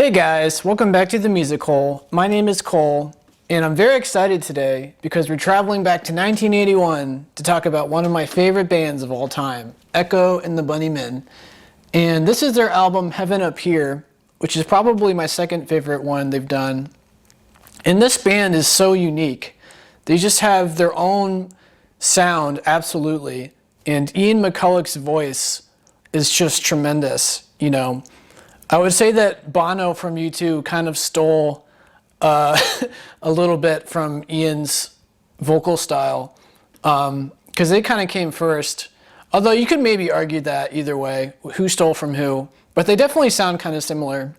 Hey guys, welcome back to the Music Hole. My name is Cole, and I'm very excited today because we're traveling back to 1981 to talk about one of my favorite bands of all time, Echo and the Bunnymen. And this is their album Heaven Up Here, which is probably my second favorite one they've done. And this band is so unique. They just have their own sound, absolutely. And Ian McCulloch's voice is just tremendous, you know. I would say that Bono from U2 kind of stole a little bit from Ian's vocal style, because they kind of came first. Although you could maybe argue that either way, who stole from who, but they definitely sound kind of similar.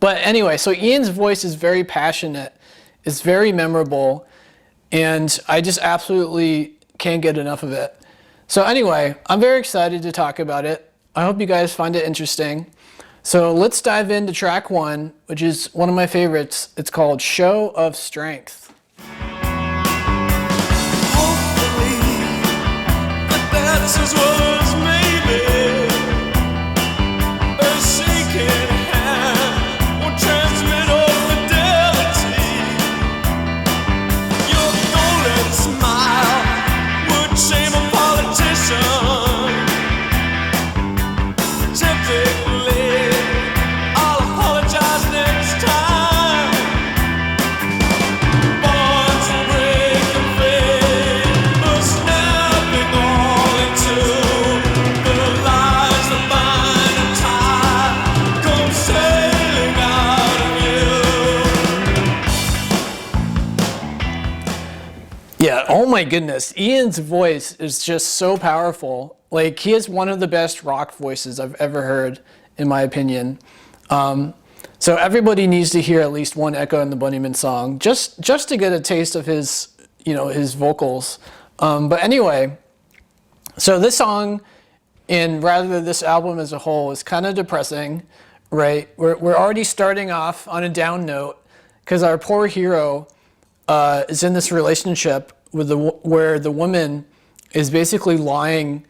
But anyway, so Ian's voice is very passionate, it's very memorable, and I just absolutely can't get enough of it. So anyway, I'm very excited to talk about it. I hope you guys find it interesting. So let's dive into track one, which is one of my favorites. It's called Show of Strength. Hopefully, that's as well as maybe. A shaking hand won't transmit all fidelity. Your golden smile would shame a politician. Typically, Yeah, oh my goodness. Ian's voice is just so powerful. Like, he has one of the best rock voices I've ever heard, in my opinion. So everybody needs to hear at least one Echo and the Bunnymen song, just to get a taste of his, his vocals. But anyway, so this song, and rather this album as a whole, is kind of depressing, right? We're already starting off on a down note because our poor hero is in this relationship where the woman is basically lying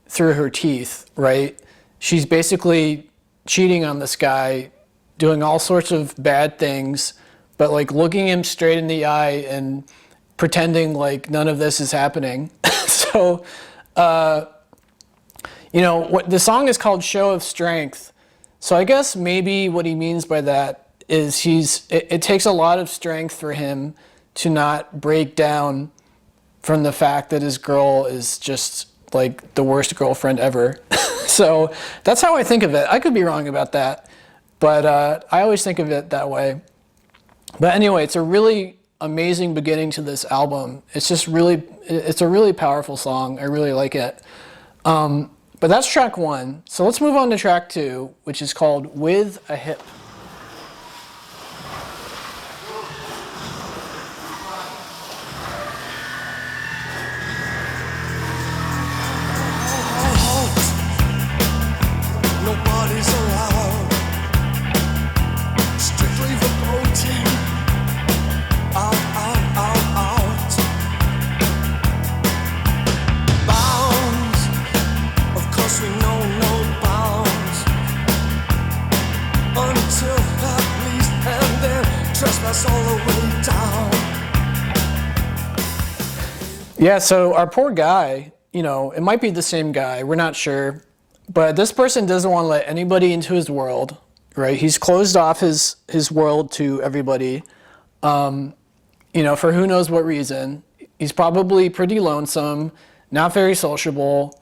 through her teeth, right? She's basically cheating on this guy, doing all sorts of bad things, but like looking him straight in the eye and pretending like none of this is happening. So, what the song is called Show of Strength. So I guess maybe what he means by that is it takes a lot of strength for him to not break down from the fact that his girl is just like the worst girlfriend ever. So that's how I think of it. I could be wrong about that, but I always think of it that way. But anyway, it's a really amazing beginning to this album. It's a really powerful song. I really like it. But that's track one. So let's move on to track two, which is called With a Hip. Yeah, so our poor guy, it might be the same guy, we're not sure, but this person doesn't want to let anybody into his world, right? He's closed off his world to everybody, for who knows what reason. He's probably pretty lonesome, not very sociable,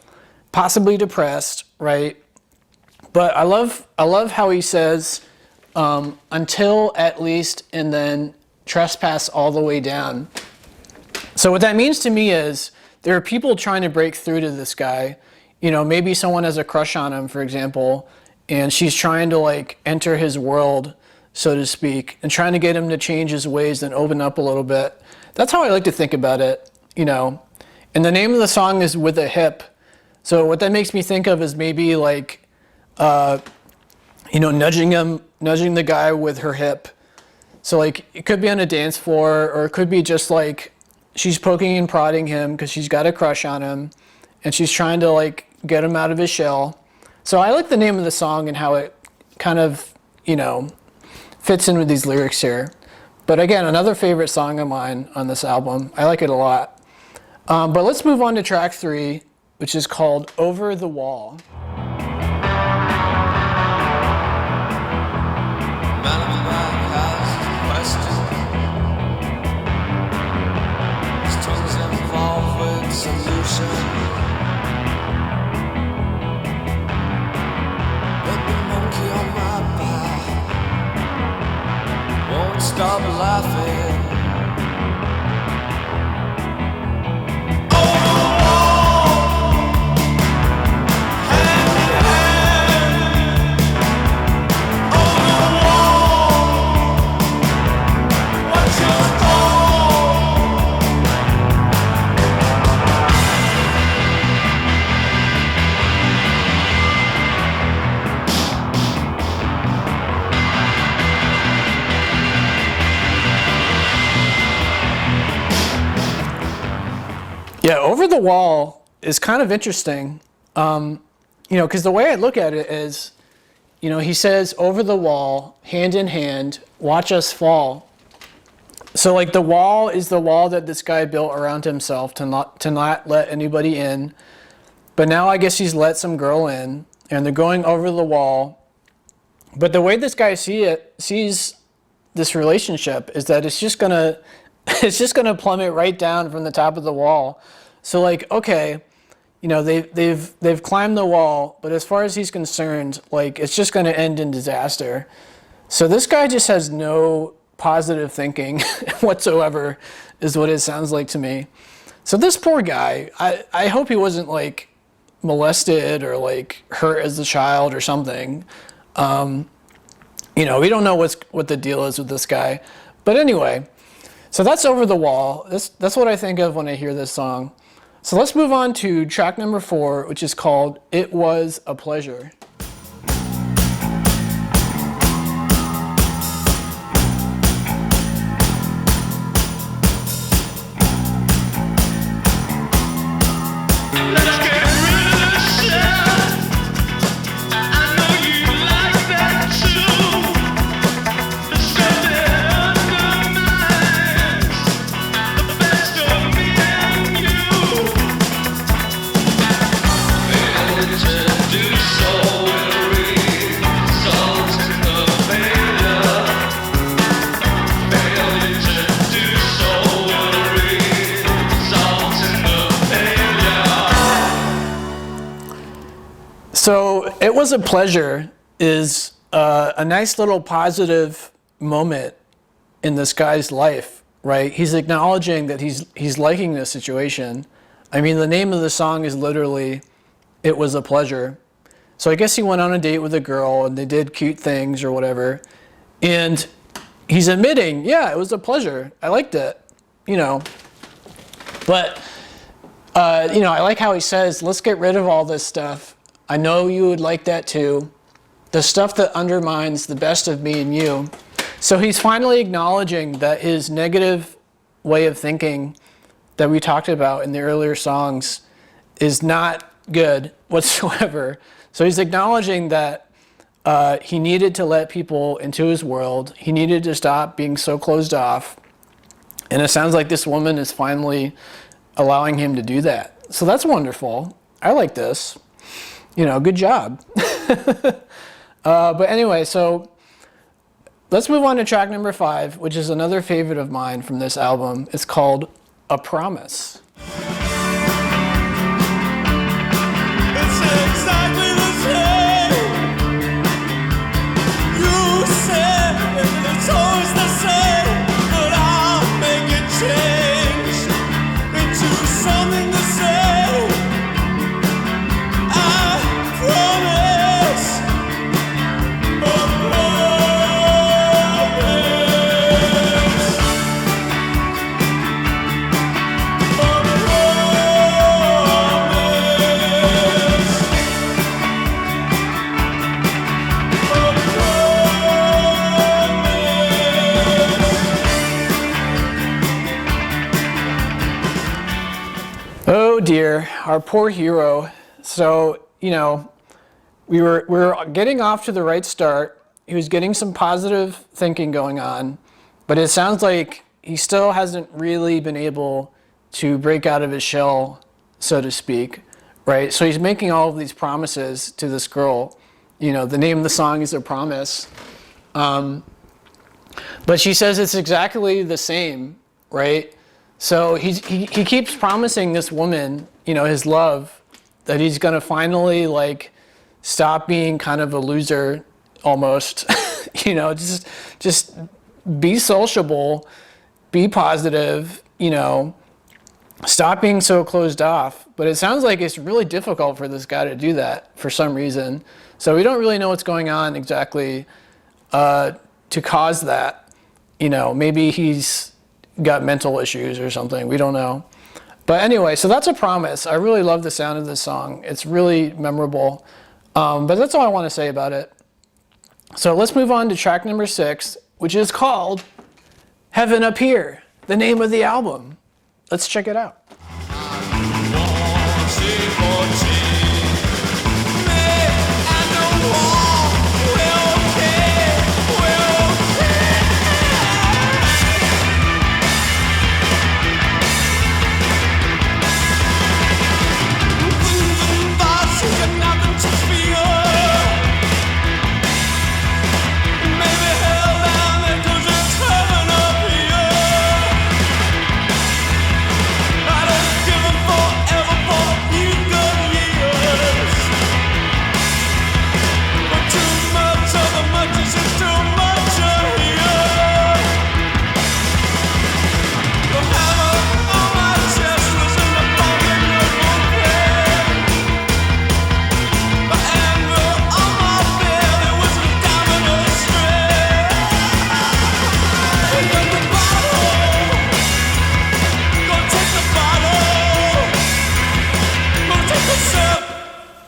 possibly depressed, right? But I love how he says, until at least, and then trespass all the way down. So what that means to me is there are people trying to break through to this guy. Maybe someone has a crush on him, for example, and she's trying to like enter his world, so to speak, and trying to get him to change his ways and open up a little bit. That's how I like to think about it, And the name of the song is With a Hip. So what that makes me think of is maybe like, nudging the guy with her hip. So like it could be on a dance floor, or it could be just like she's poking and prodding him because she's got a crush on him and she's trying to like get him out of his shell. So I like the name of the song and how it kind of, fits in with these lyrics here. But again, another favorite song of mine on this album. I like it a lot. But let's move on to track 3, which is called Over the Wall. Man in the back has questions. His tongue's involved with solution. But the monkey on my back won't stop laughing. Yeah, Over the Wall is kind of interesting, because the way I look at it is, he says, over the wall, hand in hand, watch us fall. So like the wall is the wall that this guy built around himself to not let anybody in. But now I guess he's let some girl in, and they're going over the wall. But the way this guy sees this relationship is that it's just gonna plummet right down from the top of the wall. So like, okay, they've climbed the wall, but as far as he's concerned, like it's just gonna end in disaster. So this guy just has no positive thinking whatsoever, is what it sounds like to me. So this poor guy, I hope he wasn't like molested or like hurt as a child or something. We don't know what the deal is with this guy. But anyway, so that's Over the Wall. That's what I think of when I hear this song. So let's move on to track number 4, which is called It Was a Pleasure. Let's get rid of the shit. I know you like that too. The stuff that undermines the best of me and you. Failing to do so will result in the failure. Failing to do so will result in the failure. So It Was a Pleasure is a nice little positive moment in this guy's life, right? He's acknowledging that he's liking this situation. I mean, the name of the song is literally It Was a Pleasure. So I guess he went on a date with a girl and they did cute things or whatever. And he's admitting, yeah, it was a pleasure. I liked it, But, I like how he says, let's get rid of all this stuff. I know you would like that too. The stuff that undermines the best of me and you. So he's finally acknowledging that his negative way of thinking that we talked about in the earlier songs is not good whatsoever. So he's acknowledging that he needed to let people into his world. He needed to stop being so closed off. And it sounds like this woman is finally allowing him to do that. So that's wonderful. I like this. Good job. But anyway, so let's move on to track number 5, which is another favorite of mine from this album. It's called A Promise. It's exactly the same. You said it's always the same, but I'll make it change into something the same. I promise. A Oh dear, our poor hero. So, we were getting off to the right start. he was getting some positive thinking going on, but it sounds like he still hasn't really been able to break out of his shell, so to speak, right? So he's making all of these promises to this girl. You know, the name of the song is A Promise. But she says it's exactly the same, right? So he keeps promising this woman, you know, his love, that he's gonna finally like stop being kind of a loser almost, you know, just be sociable, be positive, you know, stop being so closed off. But it sounds like it's really difficult for this guy to do that for some reason. So we don't really know what's going on exactly to cause that. You know, maybe he's got mental issues or something. We don't know. But anyway, so that's A Promise. I really love the sound of this song. It's really memorable. But that's all I want to say about it. So let's move on to track number 6, which is called Heaven Up Here, the name of the album. Let's check it out.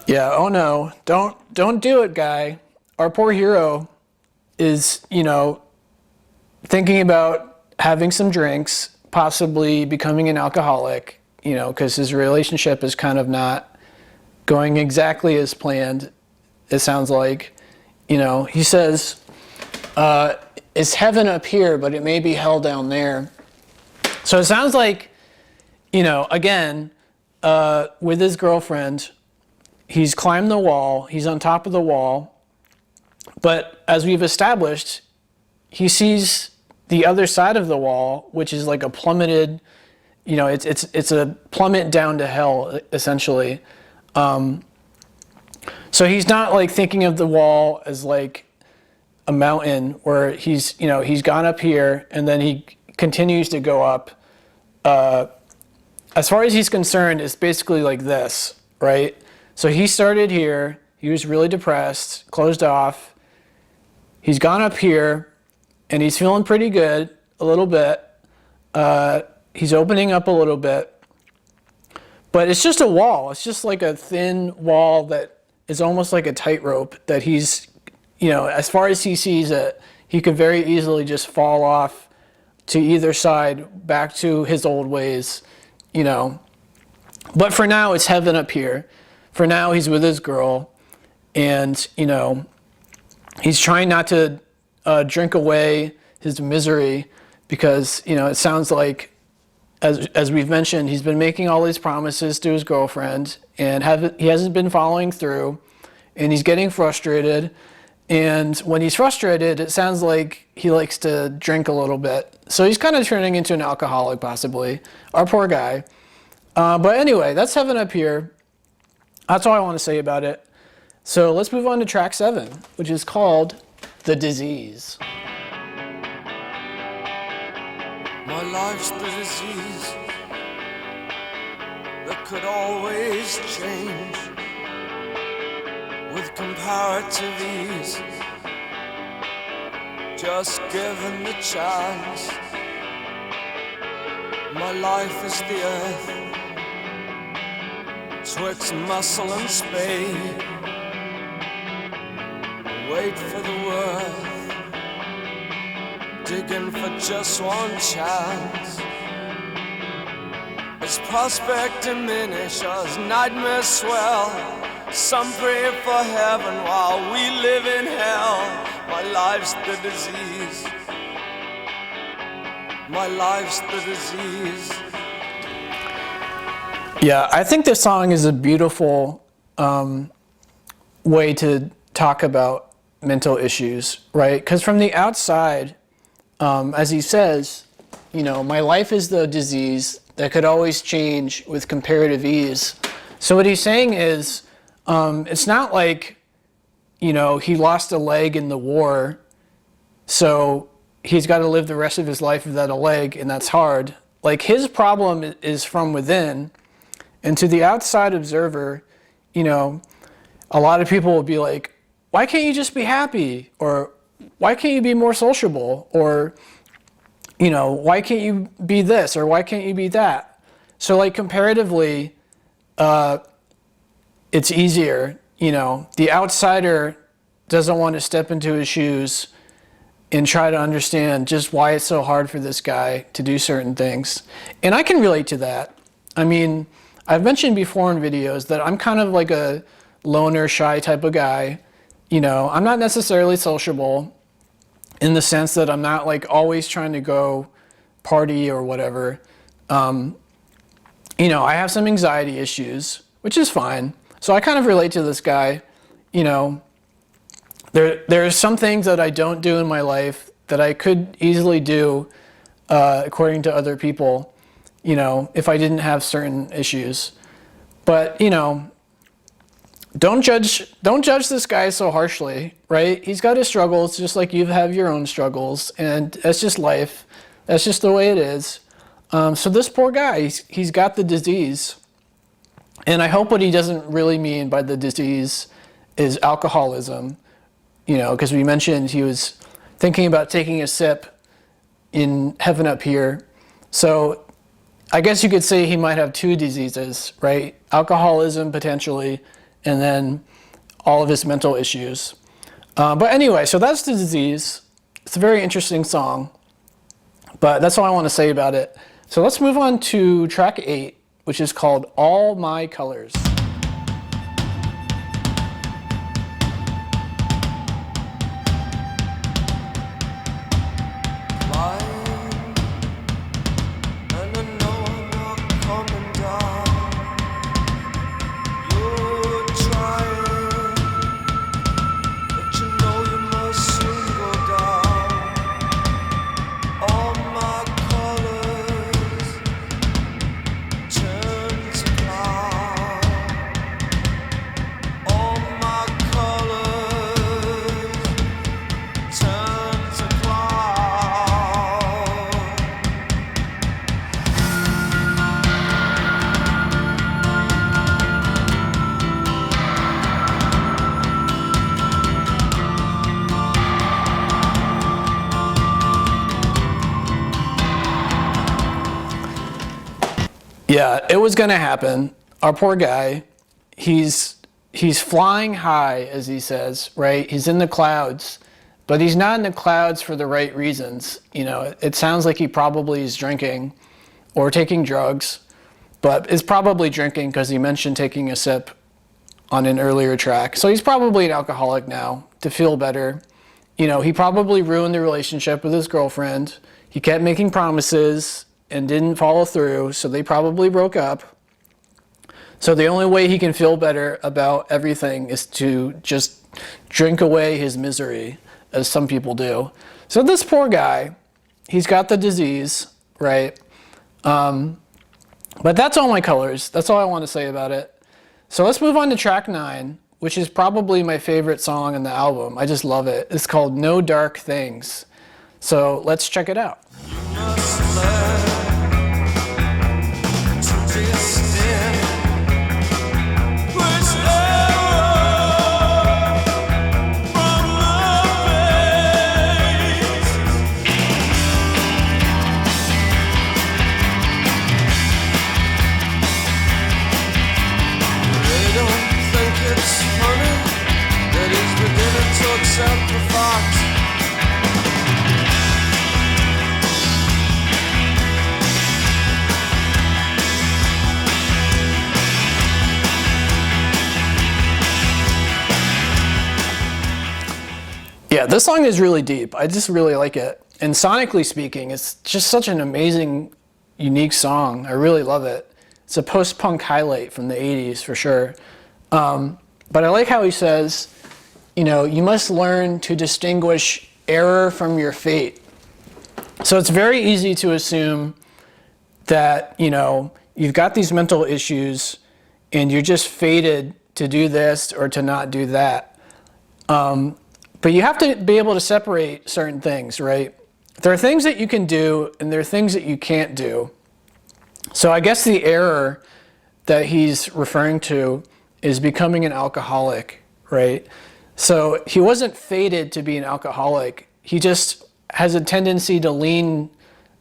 Yeah, oh no, don't do it, guy. Our poor hero is, you know, thinking about having some drinks, possibly becoming an alcoholic, you know, because his relationship is kind of not going exactly as planned, it sounds like. You know, he says, it's heaven up here, but it may be hell down there. So it sounds like, you know, again, with his girlfriend, he's climbed the wall, he's on top of the wall, but as we've established, he sees the other side of the wall, which is like a plummeted, you know, it's a plummet down to hell, essentially. So he's not like thinking of the wall as like a mountain where he's, you know, he's gone up here and then he continues to go up. As far as he's concerned, it's basically like this, right? So he started here, he was really depressed, closed off. He's gone up here and he's feeling pretty good a little bit. He's opening up a little bit, but it's just a wall. It's just like a thin wall that is almost like a tightrope that he's, you know, as far as he sees it, he could very easily just fall off to either side back to his old ways, you know. But for now, it's heaven up here. For now, he's with his girl, and, you know, he's trying not to drink away his misery because, you know, it sounds like, as we've mentioned, he's been making all these promises to his girlfriend, and he hasn't been following through, and he's getting frustrated. And when he's frustrated, it sounds like he likes to drink a little bit. So he's kind of turning into an alcoholic, possibly. Our poor guy. But anyway, that's heaven up here. That's all I want to say about it. So let's move on to track 7, which is called The Disease. My life's the disease that could always change with comparative ease, just given the chance. My life is the earth, twixt muscle and spade. Wait for the worth, digging for just one chance. As prospect diminish, as nightmares swell, some pray for heaven while we live in hell. My life's the disease. My life's the disease. Yeah, I think this song is a beautiful way to talk about mental issues, right? Because from the outside, as he says, you know, my life is the disease that could always change with comparative ease. So what he's saying is, it's not like, you know, he lost a leg in the war, so he's got to live the rest of his life without a leg, and that's hard. Like, his problem is from within, and to the outside observer, you know, a lot of people will be like, why can't you just be happy? Or why can't you be more sociable? Or, you know, why can't you be this? Or why can't you be that? So, like, comparatively, it's easier. You know, the outsider doesn't want to step into his shoes and try to understand just why it's so hard for this guy to do certain things. And I can relate to that. I mean, I've mentioned before in videos that I'm kind of like a loner, shy type of guy. You know, I'm not necessarily sociable in the sense that I'm not like always trying to go party or whatever. You know, I have some anxiety issues, which is fine. So I kind of relate to this guy. You know, there are some things that I don't do in my life that I could easily do according to other people, you know, if I didn't have certain issues. But, you know, don't judge this guy so harshly, right? He's got his struggles just like you have your own struggles, and that's just life. That's just the way it is. So this poor guy, he's got the disease. And I hope what he doesn't really mean by the disease is alcoholism, you know, because we mentioned he was thinking about taking a sip in Heaven Up Here. So I guess you could say he might have two diseases, right? Alcoholism potentially, and then all of his mental issues. But anyway, so that's the disease. It's a very interesting song, but that's all I want to say about it. So let's move on to track 8, which is called All My Colors. Yeah, it was gonna happen. Our poor guy, he's flying high, as he says, right? He's in the clouds, but he's not in the clouds for the right reasons. You know, it sounds like he probably is drinking or taking drugs, but is probably drinking because he mentioned taking a sip on an earlier track. So he's probably an alcoholic now to feel better. You know, he probably ruined the relationship with his girlfriend. He kept making promises and didn't follow through, so they probably broke up. So the only way he can feel better about everything is to just drink away his misery, as some people do. So this poor guy, he's got the disease, right? But that's All My Colors. That's all I want to say about it. So let's move on to track 9, which is probably my favorite song in the album. I just love it. It's called No Dark Things. So let's check it out. This song is really deep. I just really like it. And sonically speaking, it's just such an amazing, unique song. I really love it. It's a post-punk highlight from the 80s for sure. But I like how he says, you know, you must learn to distinguish error from your fate. So it's very easy to assume that, you know, you've got these mental issues and you're just fated to do this or to not do that. But you have to be able to separate certain things, right? There are things that you can do and there are things that you can't do. So I guess the error that he's referring to is becoming an alcoholic, right? So he wasn't fated to be an alcoholic. He just has a tendency to lean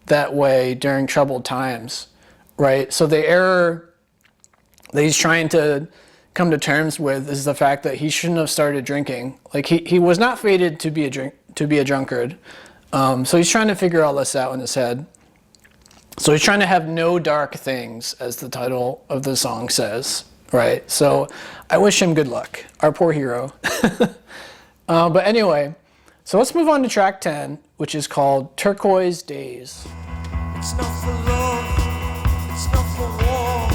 that way during troubled times, right? So the error that he's trying to come to terms with is the fact that he shouldn't have started drinking. Like he was not fated to be a drunkard. So he's trying to figure all this out in his head. So he's trying to have no dark things, as the title of the song says, right? So I wish him good luck, our poor hero. But anyway, so let's move on to track 10, which is called Turquoise Days. It's not for love, it's not for war,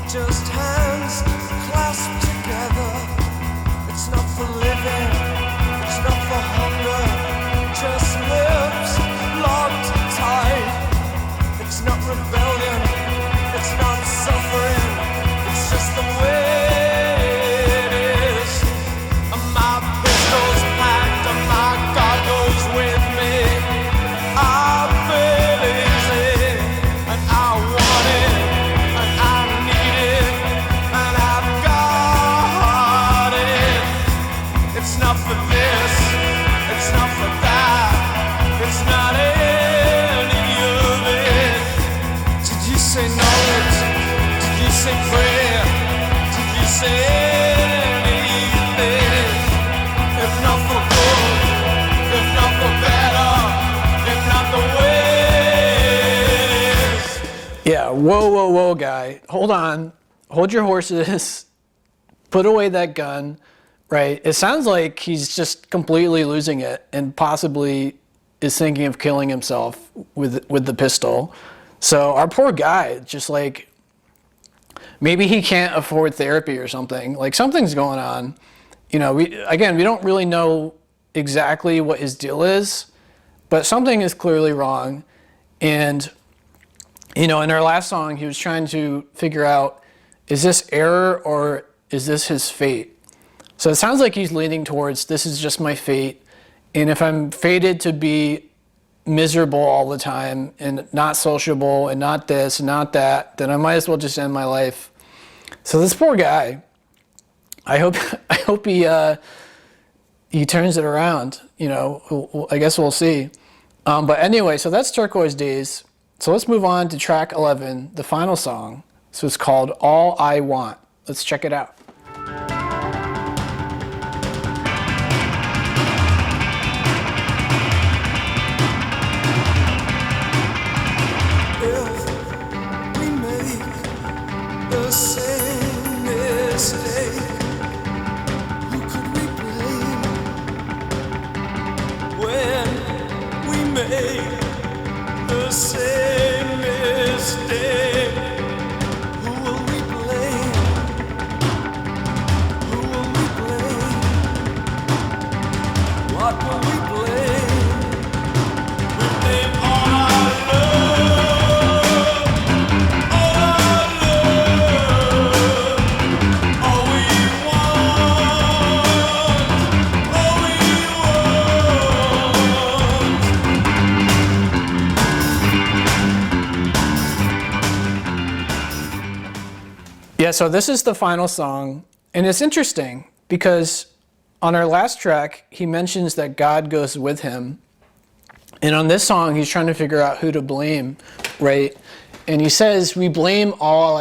just hands clasped together. It's not for living, it's not for hunger, just lips locked tight. It's not rebellion, it's not suffering, it's just the way it is. My pistol's packed and my God goes with me. I feel easy and I want it and I need it and I've got it. It's not for this, it's not for that, it's not any of it. Did you say knowledge? Did you say prayer? Did you say anything? If not for good, if not for better, if not the way it is. Yeah, whoa, guy. Hold on. Hold your horses. Put away that gun, right? It sounds like he's just completely losing it and possibly is thinking of killing himself with the pistol. So our poor guy, just like, maybe he can't afford therapy or something. Like something's going on. You know, we don't really know exactly what his deal is, but something is clearly wrong. And, you know, in our last song, he was trying to figure out, is this error or is this his fate? So it sounds like he's leaning towards, this is just my fate. And if I'm fated to be miserable all the time and not sociable and not this and not that, then I might as well just end my life. So this poor guy, I hope he turns it around. You know, I guess we'll see. But anyway, so that's Turquoise Days. So let's move on to track 11, the final song. So it's called All I Want. Let's check it out. If we make the same mistake, who could we blame? When we make the same mistake, who will we blame? Who will we blame? What will we blame? We blame all our love, all our love, all we want, all we want. Yeah, so this is the final song. And it's interesting because on our last track, he mentions that God goes with him. And on this song, he's trying to figure out who to blame, right? And he says, we blame all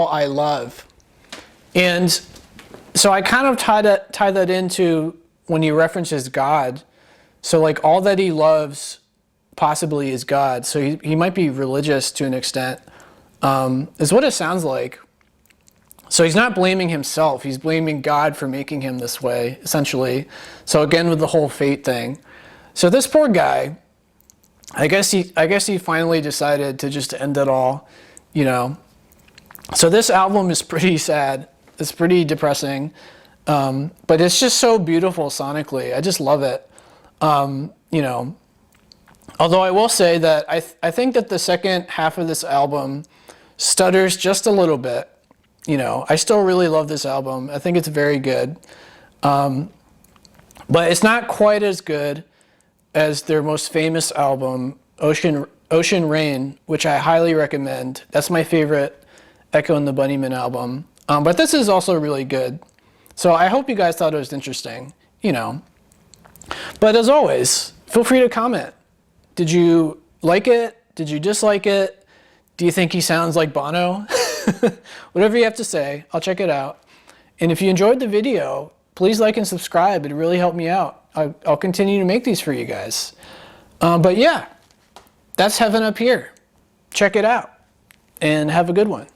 I love. And so I kind of tie that into when he references God. So like all that he loves possibly is God. So he might be religious to an extent, is what it sounds like. So he's not blaming himself. He's blaming God for making him this way, essentially. So again, with the whole fate thing. So this poor guy, I guess he finally decided to just end it all, you know. So this album is pretty sad. It's pretty depressing, but it's just so beautiful sonically. I just love it, you know. Although I will say that I think that the second half of this album stutters just a little bit. You know, I still really love this album. I think it's very good, but it's not quite as good as their most famous album, Ocean Rain, which I highly recommend. That's my favorite Echo and the Bunnymen album. But this is also really good. So I hope you guys thought it was interesting, you know. But as always, feel free to comment. Did you like it? Did you dislike it? Do you think he sounds like Bono? Whatever you have to say, I'll check it out. And if you enjoyed the video, please like and subscribe. It'd really help me out. I'll continue to make these for you guys. But yeah, that's Heaven Up Here. Check it out and have a good one.